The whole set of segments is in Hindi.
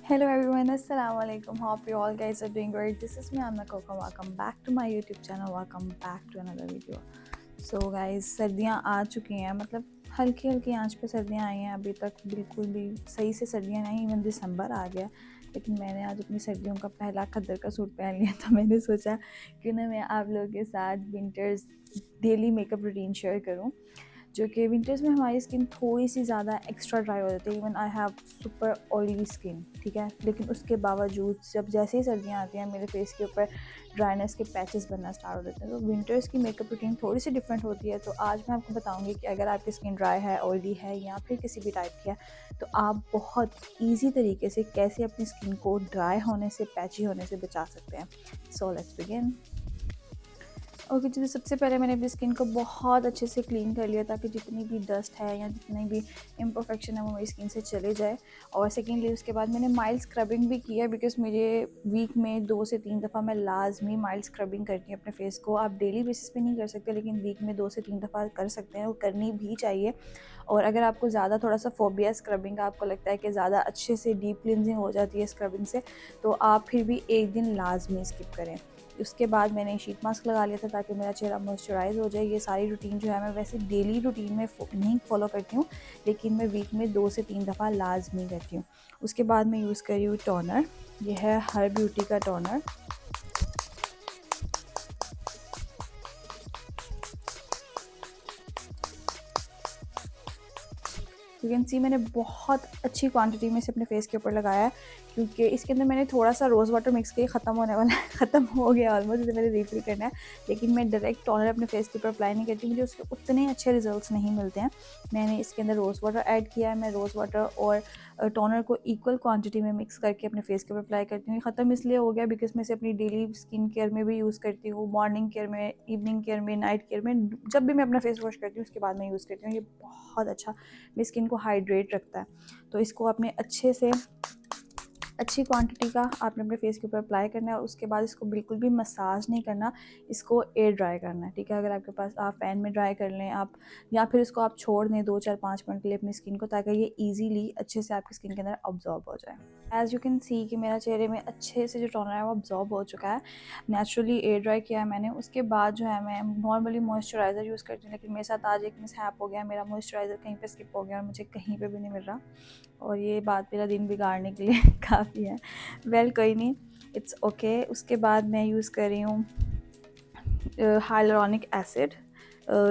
Hello everyone, assalamu alaikum. Hope you all guys are doing great. This is me, Amna Coco. Welcome back to my YouTube channel. Welcome back to another video. So guys, सर्दियाँ आ चुकी हैं, मतलब हल्की हल्की आंच पे सर्दियाँ आई हैं। अभी तक बिल्कुल भी सही से सर्दियाँ नहीं, इवन दिसंबर आ गया, लेकिन मैंने आज अपनी सर्दियों का पहला खद्दर का सूट पहन लिया। तो मैंने सोचा कि ना मैं आप लोगों के साथ winters daily makeup routine share करूँ, जो कि विंटर्स में हमारी स्किन थोड़ी सी ज़्यादा एक्स्ट्रा ड्राई हो जाती है। Even I have super oily skin, ठीक है, लेकिन उसके बावजूद जब जैसे ही सर्दियाँ आती हैं मेरे फेस के ऊपर ड्राइनेस के पैचेस बनना स्टार्ट हो जाते हैं। तो विंटर्स की मेकअप रूटीन थोड़ी सी डिफरेंट होती है। तो आज मैं आपको बताऊंगी कि अगर आपकी स्किन ड्राई है, ऑयली है या फिर किसी भी टाइप की है, तो आप बहुत ईजी तरीके से कैसे अपनी स्किन को ड्राई होने से, पैची होने से बचा सकते हैं। So let's begin. ओके, तो सबसे पहले मैंने अपनी स्किन को बहुत अच्छे से क्लीन कर लिया ताकि जितनी भी डस्ट है या जितनी भी इम्परफेक्शन है वो मेरी स्किन से चले जाए। और सेकेंडली उसके बाद मैंने माइल्ड स्क्रबिंग भी किया, बिकॉज मेरे वीक में 2 से 3 दफ़ा मैं लाजमी माइल्ड स्क्रबिंग करती हूँ अपने फेस को। आप डेली बेसिस पे नहीं कर सकते, लेकिन वीक में 2 से 3 दफ़ा कर सकते हैं, वो करनी भी चाहिए। और अगर आपको ज़्यादा थोड़ा सा फोबिया स्क्रबिंग का, आपको लगता है कि ज़्यादा अच्छे से डीप क्लिनजिंग हो जाती है स्क्रबिंग से, तो आप फिर भी एक दिन लाजमी स्किप करें। उसके बाद मैंने शीट मास्क लगा लिया था ताकि मेरा चेहरा मॉइस्चराइज हो जाए। ये सारी रूटीन जो है मैं वैसे डेली रूटीन में नहीं फॉलो करती हूँ, लेकिन मैं वीक में 2 से 3 दफ़ा लाजमी करती हूँ। उसके बाद मैं यूज़ कर रही हूँ टोनर। ये है हर ब्यूटी का टोनर। यू कैन सी मैंने बहुत अच्छी क्वांटिटी में से अपने फेस के ऊपर लगाया है, क्योंकि इसके अंदर मैंने थोड़ा सा रोज़ वाटर मिक्स किया। ख़त्म होने वाला है, ख़त्म हो गया ऑलमोस्ट, इसे मैंने रिफिल करना है। लेकिन मैं डायरेक्ट टोनर अपने फेस के ऊपर अप्लाई नहीं करती, मुझे उसके उतने अच्छे रिजल्ट्स नहीं मिलते हैं। मैंने इसके अंदर रोज़ वाटर ऐड किया है। मैं रोज़ वाटर और टोनर को इक्वल क्वान्टिटी में मिक्स करके अपने फेस के ऊपर अप्लाई करती हूँ। ख़त्म इसलिए हो गया बिकॉज मैं इसे अपनी डेली स्किन केयर में भी यूज़ करती हूँ, मॉर्निंग केयर में, इवनिंग केयर में, नाइट केयर में। जब भी मैं अपना फेस वॉश करती हूँ उसके बाद मैं यूज़ करती हूँ। ये बहुत अच्छा मेरी स्किन को हाइड्रेट रखता है। तो इसको आपने अच्छे से अच्छी क्वांटिटी का आपने अपने फेस के ऊपर अप्लाई करना है। और उसके बाद इसको बिल्कुल भी मसाज नहीं करना, इसको एयर ड्राई करना है, ठीक है। अगर आपके पास, आप फ़ैन में ड्राई कर लें आप, या फिर इसको आप छोड़ दें 2, 4, 5 मिनट के लिए अपनी स्किन को, ताकि ये ईजीली अच्छे से आपकी स्किन के अंदर अब्जॉर्ब हो जाए। एज़ यू कैन सी कि मेरा चेहरे में अच्छे से जो टोनर है वो अब्जॉर्ब हो चुका है। नेचुरली एयर ड्राई किया है मैंने। उसके बाद जो है मैं नॉर्मली मॉइस्चराइज़र यूज़ करती हूँ, लेकिन मेरे साथ आज एक मिसहैप हो गया, मेरा मॉइस्चराइज़र कहीं पे स्किप हो गया और मुझे कहीं पे भी नहीं मिल रहा, और ये बात मेरा दिन बिगाड़ने के लिए काफ़ी है। वेल कोई नहीं, इट्स ओके। उसके बाद मैं यूज़ कर रही हूँ hyaluronic acid.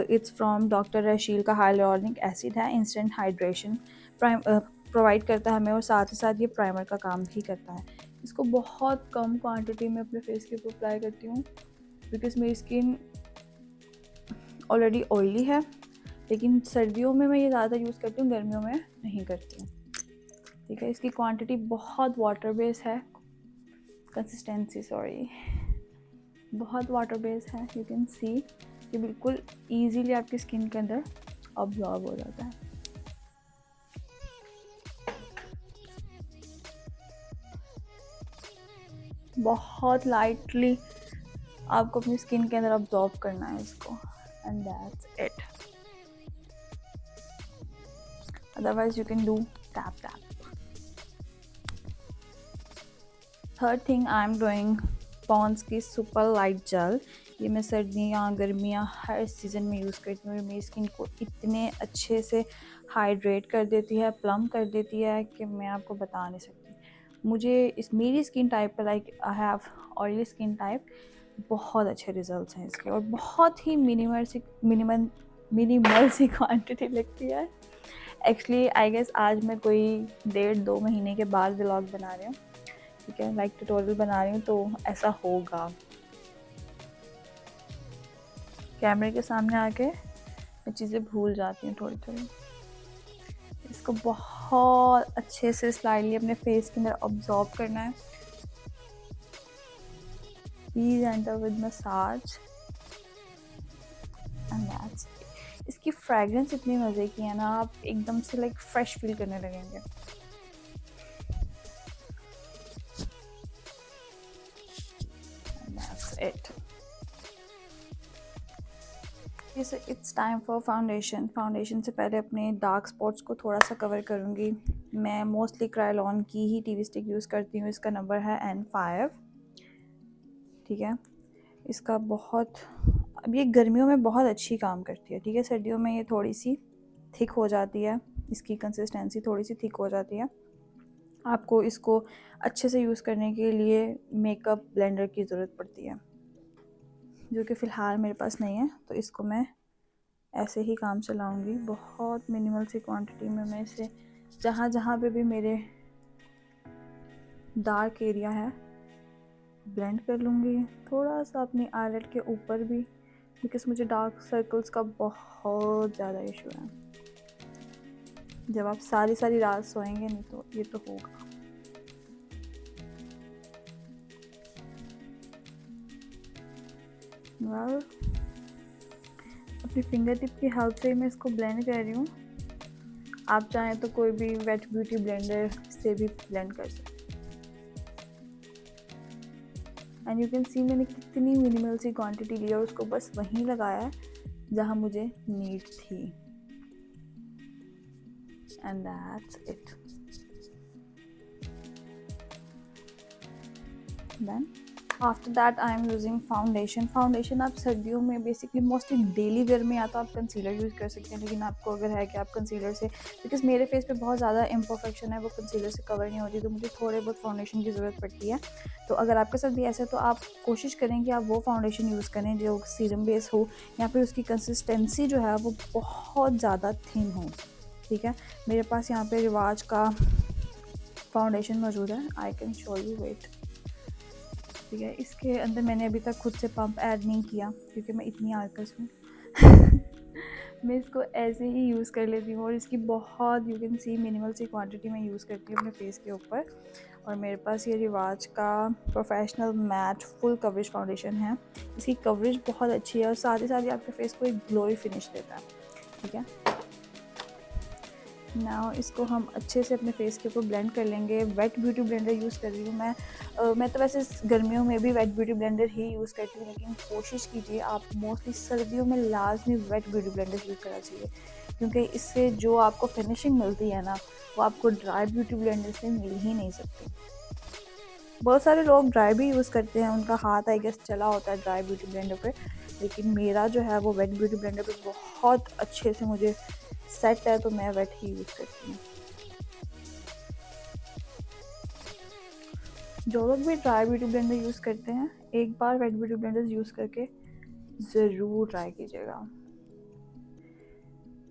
It's from doctor Rasheel का हाइलुरोनिक एसिड है। इंस्टेंट हाइड्रेशन प्रोवाइड करता है हमें, और साथ ही साथ ये प्राइमर का काम भी करता है। इसको बहुत कम क्वांटिटी में अपने फेस के ऊपर अप्लाई करती हूँ, बिकॉज मेरी स्किन ऑलरेडी ऑयली है। लेकिन सर्दियों में मैं ये ज़्यादा यूज़ करती हूँ, गर्मियों में नहीं करती हूँ, ठीक है। इसकी क्वांटिटी बहुत वाटर बेस है, कंसिस्टेंसी सॉरी बहुत वाटर बेस है। यू कैन सी कि बिल्कुल ईजीली आपकी स्किन के अंदर अब्जॉर्ब हो जाता है। बहुत लाइटली आपको अपनी स्किन के अंदर अब्जॉर्ब करना है इसको, and that's it. Otherwise you can do tap tap. Third thing I am doing Pond's की सुपर लाइट जेल। ये मैं सर्दियाँ, गर्मियाँ हर सीज़न में यूज़ करती हूँ। मेरी स्किन को इतने अच्छे से हाइड्रेट कर देती है, प्लम कर देती है कि मैं आपको बता नहीं सकती। मुझे मेरी स्किन टाइप पर, like I have oily skin type, बहुत अच्छे रिजल्ट्स हैं इसके, और बहुत ही मिनिमल सी क्वांटिटी लगती है। एक्चुअली आई गेस आज मैं कोई 1.5-2 महीने के बाद व्लॉग बना रही हूँ, ठीक है, लाइक ट्यूटोरियल बना रही हूँ, तो ऐसा होगा। कैमरे के सामने आके मैं चीज़ें भूल जाती हूँ थोड़ी थोड़ी। इसको बहुत अच्छे से स्लाइडली अपने फेस के अंदर अब्जॉर्ब करना है। Please enter with massage, and that's. इसकी फ्रेगरेंस इतनी मज़े की है ना, आप एकदम से लाइक फ्रेश फील करने लगेंगे। That's it. It's time for foundation. Foundation से पहले अपने डार्क स्पॉट्स को थोड़ा सा कवर करूँगी। मैं मोस्टली क्रायोलॉन की ही टीवी स्टिक यूज़ करती हूँ। इसका नंबर है N5, ठीक है। इसका बहुत, अब ये गर्मियों में बहुत अच्छी काम करती है, ठीक है। सर्दियों में ये थोड़ी सी थिक हो जाती है, इसकी कंसिस्टेंसी थोड़ी सी थिक हो जाती है। आपको इसको अच्छे से यूज़ करने के लिए मेकअप ब्लेंडर की ज़रूरत पड़ती है, जो कि फ़िलहाल मेरे पास नहीं है। तो इसको मैं ऐसे ही काम चलाऊँगी, बहुत मिनिमल सी क्वांटिटी में मैं इसे जहाँ जहाँ पे भी मेरे डार्क एरिया है ब्लेंड कर लूँगी। थोड़ा सा अपनी आईलेट के ऊपर भी, बिकॉज मुझे डार्क सर्कल्स का बहुत ज़्यादा इशू है। जब आप सारी सारी रात सोएंगे नहीं तो ये तो होगा। वेल, अपनी फिंगर टिप की हेल्प से मैं इसको ब्लेंड कर रही हूँ। आप चाहें तो कोई भी वेट ब्यूटी ब्लेंडर से भी ब्लेंड कर सकते हैं। एंड यू कैन सी मैंने कितनी मिनिमल सी क्वांटिटी ली और उसको बस वहीं लगाया है जहाँ मुझे नीड थी। And that's it. Then after that I am using foundation आप सर्दियों में बेसिकली मोस्टली डेली वेयर में या तो आप कंसीलर यूज़ कर सकते हैं, लेकिन आपको अगर है कि आप कंसीलर से, बिकॉज मेरे फेस पे बहुत ज़्यादा इम्परफेक्शन है, वो कंसीलर से कवर नहीं होती, तो मुझे थोड़े बहुत फाउंडेशन की ज़रूरत पड़ती है। तो अगर आपके साथ भी ऐसा है तो आप कोशिश करें कि आप वो फाउंडेशन यूज़ करें जो सीरम बेस हो, या फिर उसकी कंसिस्टेंसी जो है वो बहुत ज़्यादा थिन हो, ठीक है। मेरे पास यहाँ पे रिवाज का फाउंडेशन मौजूद है, I can show you, wait, ठीक है। इसके अंदर मैंने अभी तक खुद से पंप ऐड नहीं किया क्योंकि मैं इतनी आलकस हूँ। मैं इसको ऐसे ही यूज़ कर लेती हूँ और इसकी बहुत, यू कैन सी, मिनिमल सी क्वांटिटी में यूज़ करती हूँ अपने फेस के ऊपर। और मेरे पास ये रिवाज का professional matte full coverage foundation है। इसकी कवरेज बहुत अच्छी है और साथ ही साथ ही आपके फेस को एक ग्लोई फिनिश देता है, ठीक है। नाउ इसको हम अच्छे से अपने फेस के ऊपर ब्लेंड कर लेंगे। वेट ब्यूटी ब्लेंडर यूज़ कर रही हूँ मैं तो वैसे गर्मियों में भी वेट ब्यूटी ब्लेंडर ही यूज़ करती हूँ, लेकिन कोशिश कीजिए आप मोस्टली सर्दियों में लाजमी वेट ब्यूटी ब्लेंडर यूज़ करना चाहिए, क्योंकि इससे जो आपको फिनिशिंग मिलती है ना, वो आपको ड्राई ब्यूटी ब्लेंडर से मिल ही नहीं सकती। बहुत सारे लोग ड्राई भी यूज़ करते हैं, उनका हाथ आई गेस चला होता है ड्राई ब्यूटी ब्लेंडर पे, लेकिन मेरा जो है वो वेट ब्यूटी ब्लेंडर पे बहुत अच्छे से मुझे सेट है, तो मैं वेट ही यूज़ करती हूँ। जो लोग भी ड्राई ब्यूटी ब्लेंडर यूज़ करते हैं, एक बार वेट ब्यूटी ब्लेंडर यूज़ करके ज़रूर ट्राई कीजिएगा।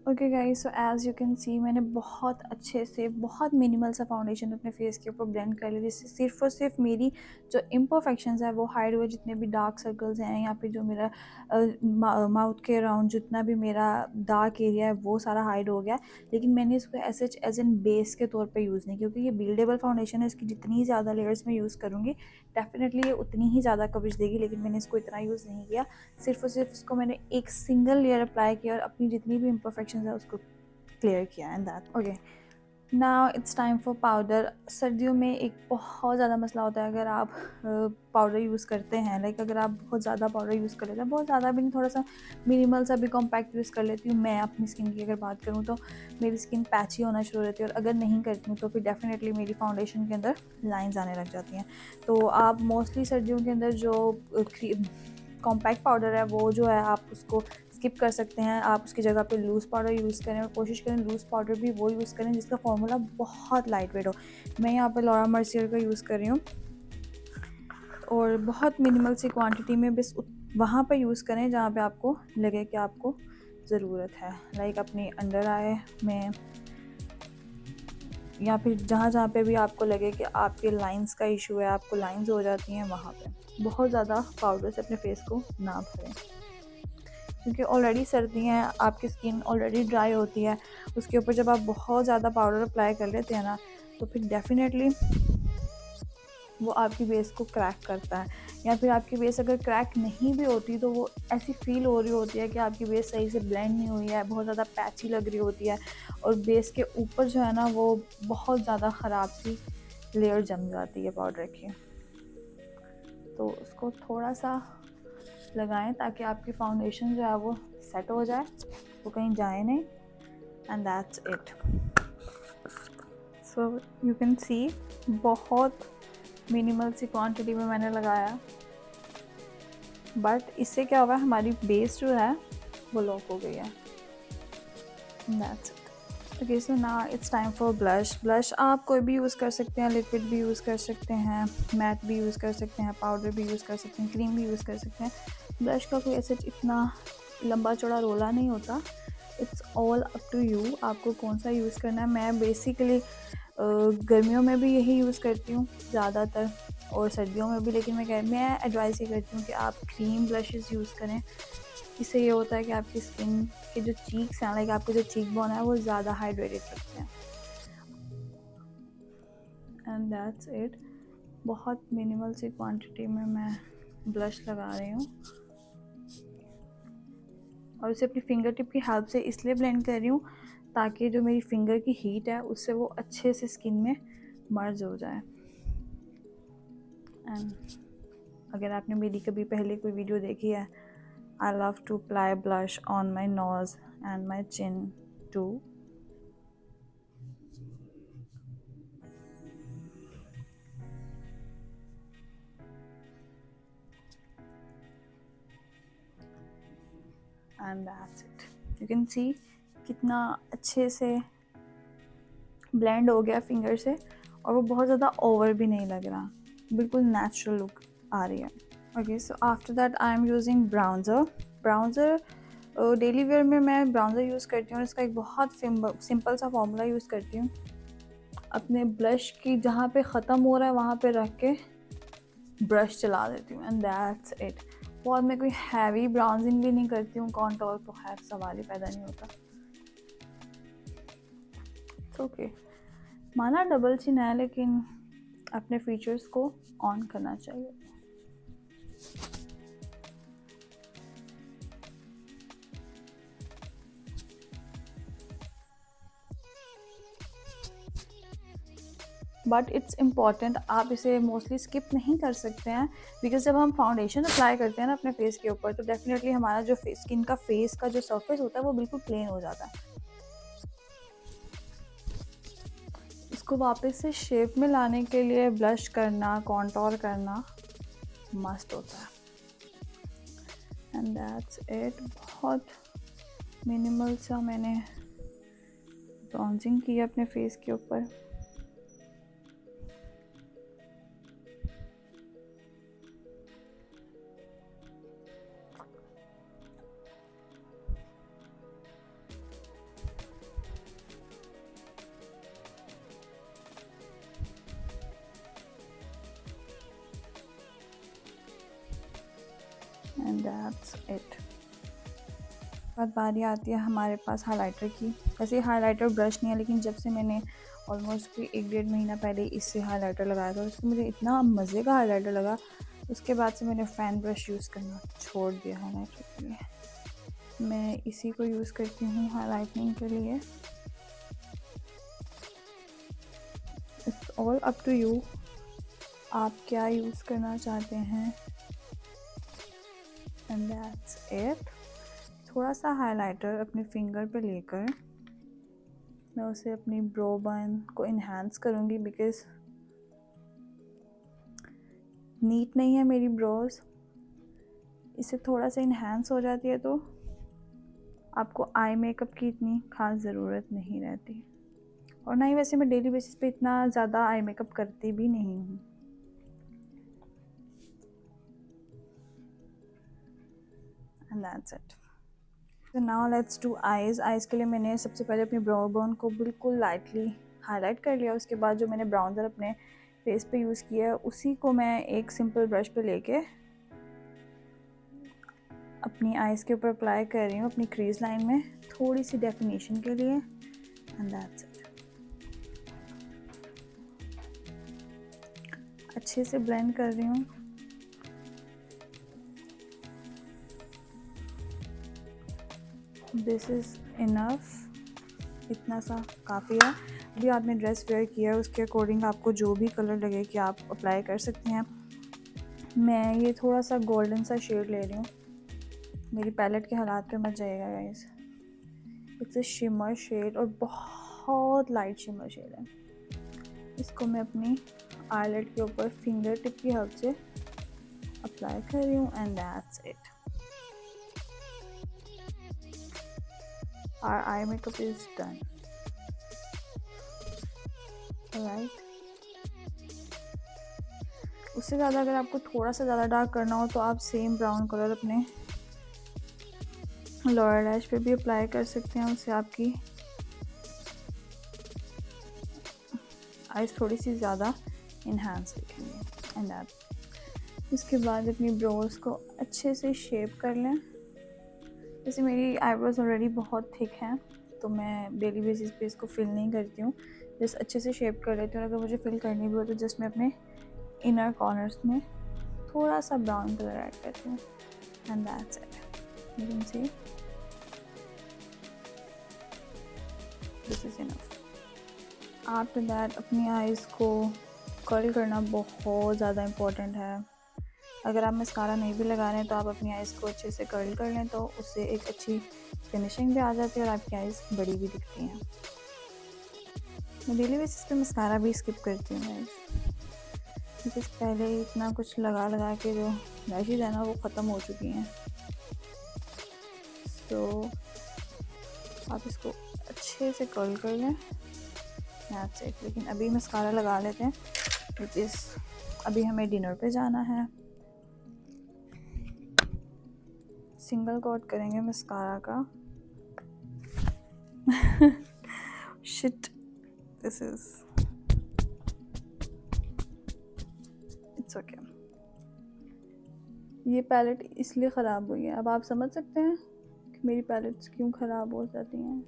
Okay guys, so as you can सी मैंने बहुत अच्छे से, बहुत मिनिमल सा फाउंडेशन अपने फेस के ऊपर ब्लेंड कर लिया, जिससे सिर्फ और सिर्फ मेरी जो इम्परफेक्शंस है वो हाइड हुए। जितने भी डार्क सर्कल्स हैं या फिर जो मेरा माउथ के अराउंड जितना भी मेरा डार्क एरिया है वो सारा हाइड हो गया। लेकिन मैंने इसको एज एन बेस के तौर पे यूज़ नहीं, क्योंकि ये बिल्डेबल फाउंडेशन है, इसकी जितनी ज़्यादा लेयर्स में यूज़ करूँगी डेफिनेटली ये उतनी ही ज़्यादा कवरेज देगी, लेकिन मैंने इसको इतना यूज़ नहीं किया। सिर्फ और सिर्फ इसको मैंने एक सिंगल लेयर अप्लाई किया और अपनी जितनी भी इम्परफेक्शंस है उसको क्लियर किया, and that okay. Now it's time for powder. सर्दियों में एक बहुत ज़्यादा मसला होता है अगर आप पाउडर यूज़ करते हैं, लाइक अगर आप बहुत ज़्यादा पाउडर यूज़ कर लेते हैं, बहुत ज़्यादा भी नहीं, थोड़ा सा मिनिमल सा भी कॉम्पैक्ट यूज़ कर लेती हूँ। मैं अपनी स्किन की अगर बात करूँ तो मेरी स्किन पैची होना शुरू हो जाती है, और अगर नहीं करती हूँ तो फिर डेफिनेटली मेरी फाउंडेशन के अंदर लाइंस आने लग जाती हैं। तो आप मोस्टली सर्दियों के अंदर जो कॉम्पैक्ट पाउडर है वो जो है आप उसको स्किप कर सकते हैं। आप उसकी जगह पे लूज़ पाउडर यूज़ करें, और कोशिश करें लूज़ पाउडर भी वो यूज़ करें जिसका फार्मूला बहुत लाइट वेट हो। मैं यहाँ पे लॉरा मर्सियर का यूज़ कर रही हूँ और बहुत मिनिमल सी क्वांटिटी में बस वहाँ पे यूज़ करें जहाँ पे आपको लगे कि आपको ज़रूरत है, लाइक अपनी अंडर आई में, या फिर जहाँ जहाँ पे भी आपको लगे कि आपके लाइंस का इशू है, आपको लाइंस हो जाती हैं, वहाँ पे बहुत ज़्यादा पाउडर से अपने फेस को ना भरें, क्योंकि ऑलरेडी सर्दी हैं, आपकी स्किन ऑलरेडी ड्राई होती है। उसके ऊपर जब आप बहुत ज़्यादा पाउडर अप्लाई कर लेते हैं ना, तो फिर डेफिनेटली वो आपकी बेस को क्रैक करता है, या फिर आपकी बेस अगर क्रैक नहीं भी होती तो वो ऐसी फील हो रही होती है कि आपकी बेस सही से ब्लेंड नहीं हुई है, बहुत ज़्यादा पैची लग रही होती है, और बेस के ऊपर जो है ना वो बहुत ज़्यादा ख़राब सी लेयर जम जाती है पाउडर की। तो उसको थोड़ा सा लगाएं ताकि आपकी फाउंडेशन जो है वो सेट हो जाए, वो कहीं जाए नहीं, and that's it. So you can सी बहुत मिनिमल सी क्वांटिटी में मैंने लगाया, बट इससे क्या हुआ, हमारी बेस जो है वो लॉक हो गई है। That's it. Okay, so now it's time for blush. Blush आप कोई भी यूज़ कर सकते हैं, लिक्विड भी यूज़ कर सकते हैं, मैट भी यूज़ कर सकते हैं, पाउडर भी यूज़ कर सकते हैं, क्रीम भी यूज़ कर सकते हैं। ब्लश का कोई ऐसे इतना लंबा चौड़ा रोला नहीं होता, it's all up to you, आपको कौन सा यूज़ करना है। मैं बेसिकली गर्मियों में भी यही यूज़ करती हूँ ज़्यादातर, और सर्दियों में भी, लेकिन मैं एडवाइस ये करती हूँ कि आप क्रीम ब्लशेस यूज़ करें। इससे ये होता है कि आपकी स्किन के जो चीक्स हैं, लाइक आपके जो चीक बोन है, वो ज़्यादा हाइड्रेटेड रखते हैं। And that's it. बहुत मिनिमल सी क्वांटिटी में मैं ब्लश लगा रही हूँ, और उसे अपनी फिंगर टिप की हेल्प से इसलिए ब्लेंड कर रही हूँ ताकि जो मेरी फिंगर की हीट है उससे वो अच्छे से स्किन में मर्ज हो जाए। एंड अगर आपने मेरी कभी पहले कोई वीडियो देखी है, I love to apply blush on my nose and my chin too. And that's it. You can see कितना अच्छे से ब्लेंड हो गया फिंगर से, और वो बहुत ज़्यादा ओवर भी नहीं लग रहा, बिल्कुल नेचुरल लुक आ रही है। Okay, so after that I am using bronzer. Bronzer daily wear में मैं ब्राउन्जर यूज़ करती हूँ, इसका एक बहुत सिंपल सा फॉर्मूला यूज़ करती हूँ। अपने ब्लश की जहाँ पे ख़त्म हो रहा है वहाँ पे रख के ब्रश चला देती हूँ, एंड दैट्स इट। बहुत मैं कोई हैवी ब्राउजिंग भी नहीं करती हूँ, कॉन्टोर तो खैर सवाल ही पैदा नहीं होता। ओके, माना डबल चिन है, लेकिन अपने फीचर्स को ऑन करना चाहिए। बट इट्स इम्पॉर्टेंट, आप इसे मोस्टली स्किप नहीं कर सकते हैं, बिकॉज जब हम फाउंडेशन अप्लाई करते हैं ना अपने फेस के ऊपर, तो डेफिनेटली हमारा जो स्किन का फेस का जो सरफेस होता है वो बिल्कुल प्लेन हो जाता है। इसको वापस से शेप में लाने के लिए ब्लश करना, कॉन्टोर करना मस्ट होता है। And that's it. बहुत मिनिमल सा मैंने ब्राउजिंग की अपने फेस के ऊपर। And that's it. बाद बारी आती है हमारे पास हाइलाइटर की। वैसे हाइलाइटर ब्रश नहीं है, लेकिन जब से मैंने ऑलमोस्ट कोई 1-1.5 महीना पहले इससे हाइलाइटर लगाया था, उसको मुझे इतना मज़े का हाइलाइटर लगा, उसके बाद से मैंने फैन ब्रश यूज़ करना छोड़ दिया हाइलाइटर के लिए। मैं इसी को यूज़ करती हूँ हाइलाइटनिंग के लिए। It's all up to you, आप क्या यूज़ करना चाहते हैं। And that's it. थोड़ा सा हाइलाइटर अपने फिंगर पे लेकर मैं उसे अपनी ब्रो बन को इन्हांस करूँगी, बिकॉज़ नीट नहीं है मेरी ब्रोज। इससे थोड़ा सा इन्हांस हो जाती है, तो आपको आई मेकअप की इतनी ख़ास ज़रूरत नहीं रहती, और ना ही वैसे मैं डेली बेसिस पे इतना ज़्यादा आई मेकअप करती भी नहीं हूँ। And that's it. तो now let's do eyes. Eyes के लिए मैंने सबसे पहले अपनी ब्रो बोन को बिल्कुल लाइटली हाईलाइट कर लिया। उसके बाद जो मैंने ब्राउनर अपने फेस पे यूज़ किया है, उसी को मैं एक सिंपल ब्रश पे लेके अपनी आइज़ के ऊपर अप्लाई कर रही हूँ, अपनी क्रीज लाइन में थोड़ी सी डेफिनेशन के लिए। And that's it. अच्छे से ब्लेंड कर रही हूँ। दिस इज़ इनफ, इतना सा काफ़ी है। अभी आपने ड्रेस वेयर किया है, उसके अकॉर्डिंग आपको जो भी कलर लगे कि आप अप्लाई कर सकते हैं। मैं ये थोड़ा सा गोल्डन सा शेड ले रही हूँ, मेरी पैलेट के हालात पे मत जाइएगा guys. It's a shimmer shade, और बहुत लाइट शिमर शेड है। इसको मैं अपनी आईलेट के ऊपर फिंगर टिप की हेल्प से अप्लाई कर रही हूँ and that's it. Our eye makeup is done. Right, उससे ज़्यादा अगर आपको थोड़ा सा ज़्यादा डार्क करना हो तो आप सेम ब्राउन कलर अपने लोअर लैश पे भी अप्लाई कर सकते हैं। उससे आपकी आइज़ थोड़ी सी ज़्यादा इन्हांस दिखेंगे एंड दैट। उसके बाद अपनी ब्रोज को अच्छे से शेप कर लें। जैसे मेरी आईब्रोज ऑलरेडी बहुत थिक हैं तो मैं डेली बेसिस पे इसको फिल नहीं करती हूँ, जस्ट अच्छे से शेप कर लेती हूँ। अगर मुझे फिल करनी भी हो तो जस्ट मैं अपने इनर कॉर्नर्स में थोड़ा सा ब्राउन कलर ऐड करती हूँ and that's it. You can see this is enough. After that अपनी आइज़ को कर्ल करना बहुत ज़्यादा इम्पोर्टेंट है। अगर आप मस्कारा नहीं भी लगा रहे हैं तो आप अपनी आइज़ को अच्छे से कर्ल कर लें तो उससे एक अच्छी फिनिशिंग भी आ जाती है और आपकी आइज़ बड़ी भी दिखती हैं। मैं डेली बेसिस पे मस्कारा भी स्किप करती हूँ गाइस, क्योंकि पहले ही इतना कुछ लगा लगा के जो लैशेज़ है ना वो ख़त्म हो चुकी हैं। तो आप इसको अच्छे से कर्ल कर लें, दैट्स इट। लेकिन अभी मस्कारा लगा लेते हैं बिकॉज़ अभी हमें डिनर पे जाना है। सिंगल कोट करेंगे मस्कारा का। Shit, this is it's okay. ये पैलेट इसलिए ख़राब हुई है। अब आप समझ सकते हैं कि मेरी पैलेट्स क्यों ख़राब हो जाती हैं।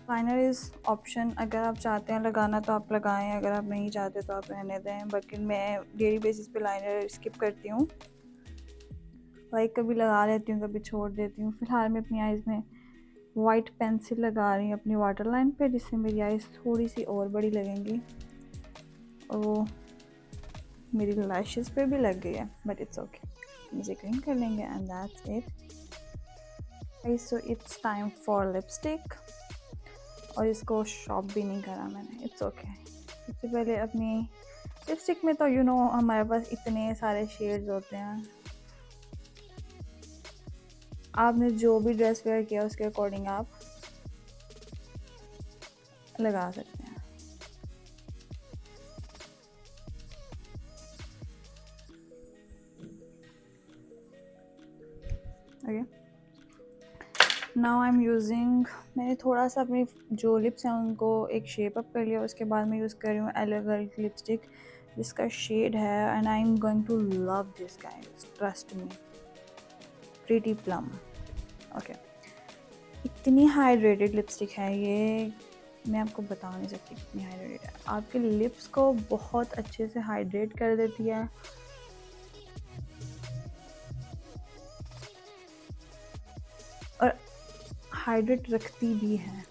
लाइनर इज़ ऑप्शन, अगर आप चाहते हैं लगाना तो आप लगाएं, अगर आप नहीं चाहते तो आप रहने दें। बट मैं डेली बेसिस पे लाइनर स्किप करती हूँ, लाइक कभी लगा लेती हूँ कभी छोड़ देती हूँ। फ़िलहाल मैं अपनी आइज़ में वाइट पेंसिल लगा रही हूँ अपनी वाटर लाइन पे, जिससे मेरी आइज़ थोड़ी सी और बड़ी लगेंगी और वो मेरी लैशेस पे भी लग गई है, बट इट्स ओके, इसे क्लीन कर लेंगे and that's it. So it's time for lipstick, और इसको शॉप भी नहीं करा मैंने, इट्स ओके। सबसे पहले अपनी लिपस्टिक में तो यू नो हमारे पास इतने सारे शेड्स होते हैं, आपने जो भी ड्रेस वेयर किया उसके अकॉर्डिंग आप लगा सकते हैं। Okay, now I am using, मैंने थोड़ा सा अपनी जो लिप्स हैं उनको एक शेप अप कर लिया। उसके बाद मैं यूज़ कर रही हूँ एलोवेरा लिपस्टिक, जिसका शेड है and I am going to love this guys, trust me, pretty plum. Okay, इतनी हाइड्रेटेड लिपस्टिक है ये, मैं आपको बता नहीं सकती कितनी हाइड्रेटेड है। आपके लिप्स को बहुत अच्छे से हाइड्रेट कर देती है और हाइड्रेट रखती भी है।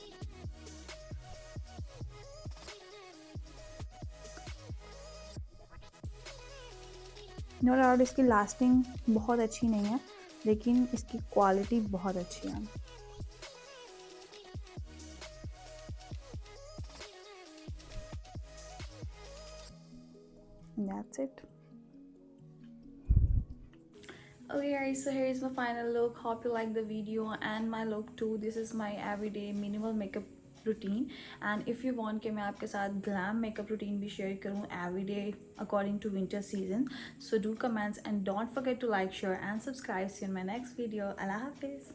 नो डाउट इसकी लास्टिंग बहुत अच्छी नहीं है, लेकिन इसकी क्वालिटी बहुत अच्छी है। That's it. Okay guys, so here is my final look. Hope you like the video and my look too. This is my everyday minimal makeup routine, and if you want कि मैं आपके साथ glam makeup routine भी share करूँ everyday according to winter season, so do comments and don't forget to like, share and subscribe. See you in my next video. Allah Hafiz.